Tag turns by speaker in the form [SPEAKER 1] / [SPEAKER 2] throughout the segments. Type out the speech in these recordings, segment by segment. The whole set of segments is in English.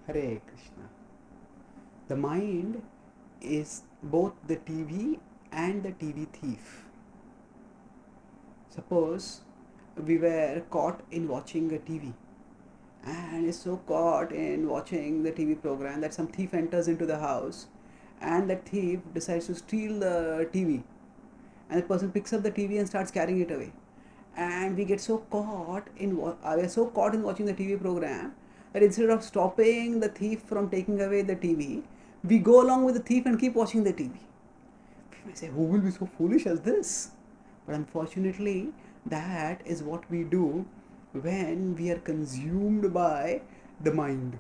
[SPEAKER 1] Hare Krishna. The mind is both the TV and the TV thief. Suppose we were caught in watching a TV and is so caught in watching the TV program that some thief enters into the house and that thief decides to steal the TV, and the person picks up the TV and starts carrying it away, and we get so caught in we are so caught in watching the TV program that instead of stopping the thief from taking away the TV, we go along with the thief and keep watching the TV. We may say, who will be so foolish as this? But unfortunately, that is what we do when we are consumed by the mind.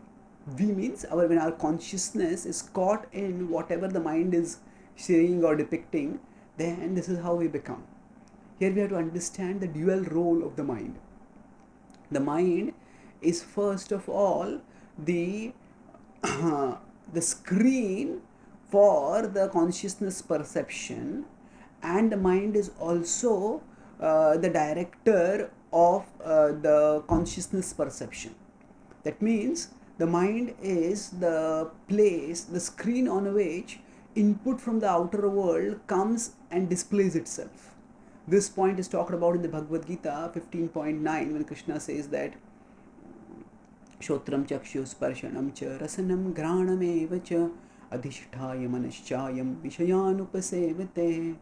[SPEAKER 1] We means when our consciousness is caught in whatever the mind is saying or depicting, then this is how we become. Here we have to understand the dual role of the mind. The mind is first of all the the screen for the consciousness perception, and the mind is also the director of the consciousness perception. That means the mind is the place, the screen on which input from the outer world comes and displays itself. This point is talked about in the Bhagavad Gita 15.9 when Krishna says that Shotram chakshu sparshanam cha rasanam granam cha adhishthaya manashchayam vishayanupasevate.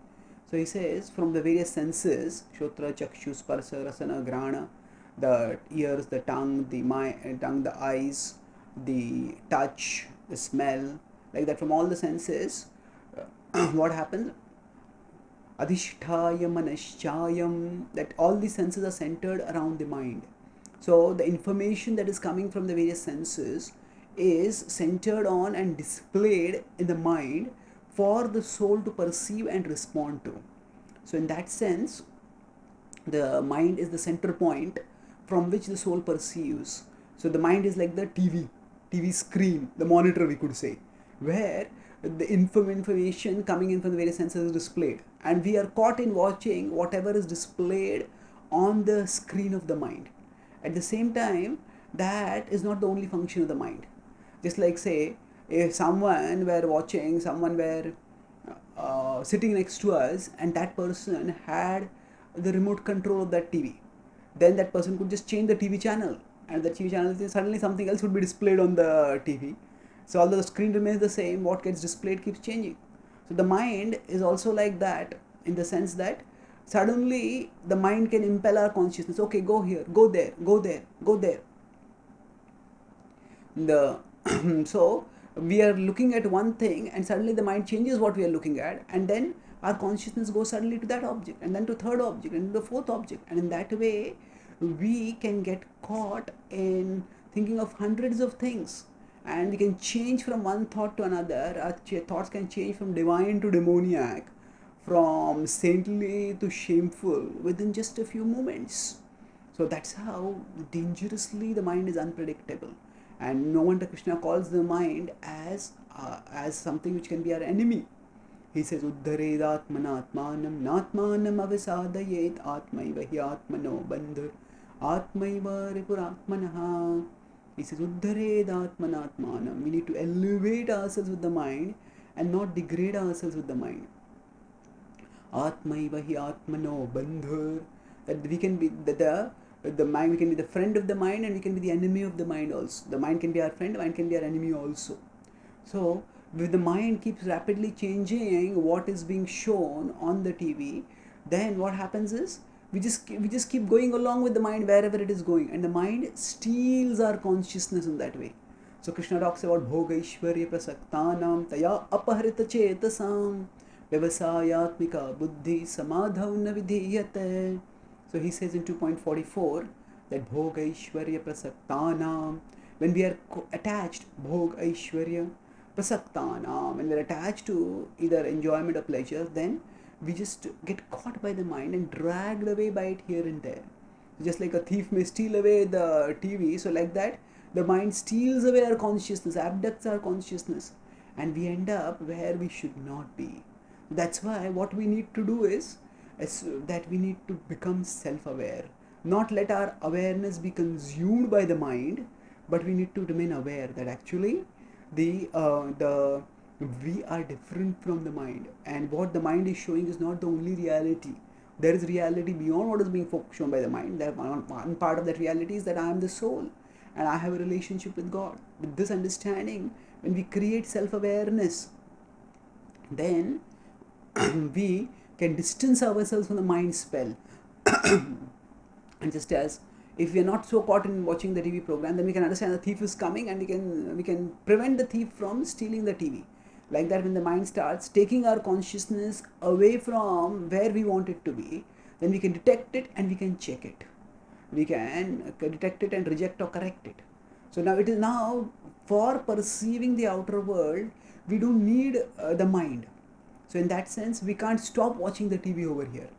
[SPEAKER 1] So he says from the various senses, Shotra, Chakshu, Sparsa, Rasana, Grana, the ears, the tongue, the eyes, the touch, the smell, like that, from all the senses, what happens? Adhishthaya manashchayam, that all the senses are centered around the mind. So the information that is coming from the various senses is centered on and displayed in the mind for the soul to perceive and respond to. So in that sense, the mind is the center point from which the soul perceives. So the mind is like the TV screen, the monitor, we could say, where the information coming in from the various senses is displayed, and we are caught in watching whatever is displayed on the screen of the mind. At the same time, that is not the only function of the mind. Just like, say, if someone were sitting next to us, and that person had the remote control of that TV, then that person could just change the TV channel, and the TV channel, suddenly something else would be displayed on the TV. So although the screen remains the same, what gets displayed keeps changing. So the mind is also like that, in the sense that suddenly the mind can impel our consciousness. Okay, go here, go there, go there, go there. The so we are looking at one thing, and suddenly the mind changes what we are looking at, and then our consciousness goes suddenly to that object, and then to third object, and the fourth object, and in that way we can get caught in thinking of hundreds of things, and we can change from one thought to another. Our thoughts can change from divine to demoniac, from saintly to shameful, within just a few moments. So that's how dangerously the mind is unpredictable, and no wonder Krishna calls the mind as something which can be our enemy. He says, Uddharedatmanatmanam natmanam avisadayet atmaiva hi atmano bandhur atmaiva ripuratmanaha. He says, Uddharedatmanatmanam. We need to elevate ourselves with the mind and not degrade ourselves with the mind. Atmaiva hi atmano bandhur. That we can be the mind, we can be the friend of the mind, and we can be the enemy of the mind also. The mind can be our friend, the mind can be our enemy also. So if the mind keeps rapidly changing what is being shown on the TV, then what happens is we just keep going along with the mind wherever it is going, and the mind steals our consciousness in that way. So Krishna talks about bhogaishvarya prasaktanam taya apahrita chetasam vyavasayatmika buddhi samadhav na vidhiyate. So he says in 2.44 that Bhog Aishwarya Prasaktanam, when we are attached, Bhog Aishwarya Prasaktanam, when we are attached to either enjoyment or pleasure, then we just get caught by the mind and dragged away by it here and there. Just like a thief may steal away the TV, so like that, the mind steals away our consciousness, abducts our consciousness, and we end up where we should not be. That's why what we need to do is that we need to become self-aware, not let our awareness be consumed by the mind, but we need to remain aware that actually the we are different from the mind, and what the mind is showing is not the only reality. There is reality beyond what is being shown by the mind. That one part of that reality is that I am the soul and I have a relationship with God. With this understanding, when we create self-awareness, then we can distance ourselves from the mind spell. And just as if we are not so caught in watching the TV program, then we can understand the thief is coming, and we can prevent the thief from stealing the TV. Like that, when the mind starts taking our consciousness away from where we want it to be, then we can detect it and we can check it. We can detect it and reject or correct it. So now it is now for perceiving the outer world, we don't need the mind. So in that sense, we can't stop watching the TV over here.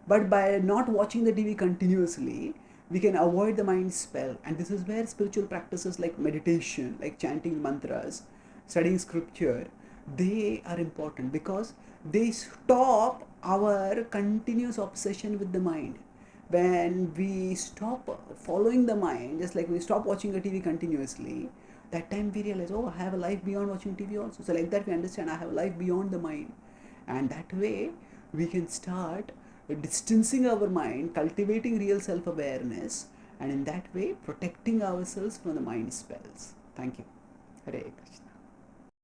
[SPEAKER 1] But by not watching the TV continuously, we can avoid the mind spell. And this is where spiritual practices like meditation, like chanting mantras, studying scripture, they are important, because they stop our continuous obsession with the mind. When we stop following the mind, just like we stop watching the TV continuously, that time we realize, oh, I have a life beyond watching TV also. So like that we understand I have a life beyond the mind. And that way we can start distancing our mind, cultivating real self-awareness, and in that way protecting ourselves from the mind spells. Thank you. Hare Krishna.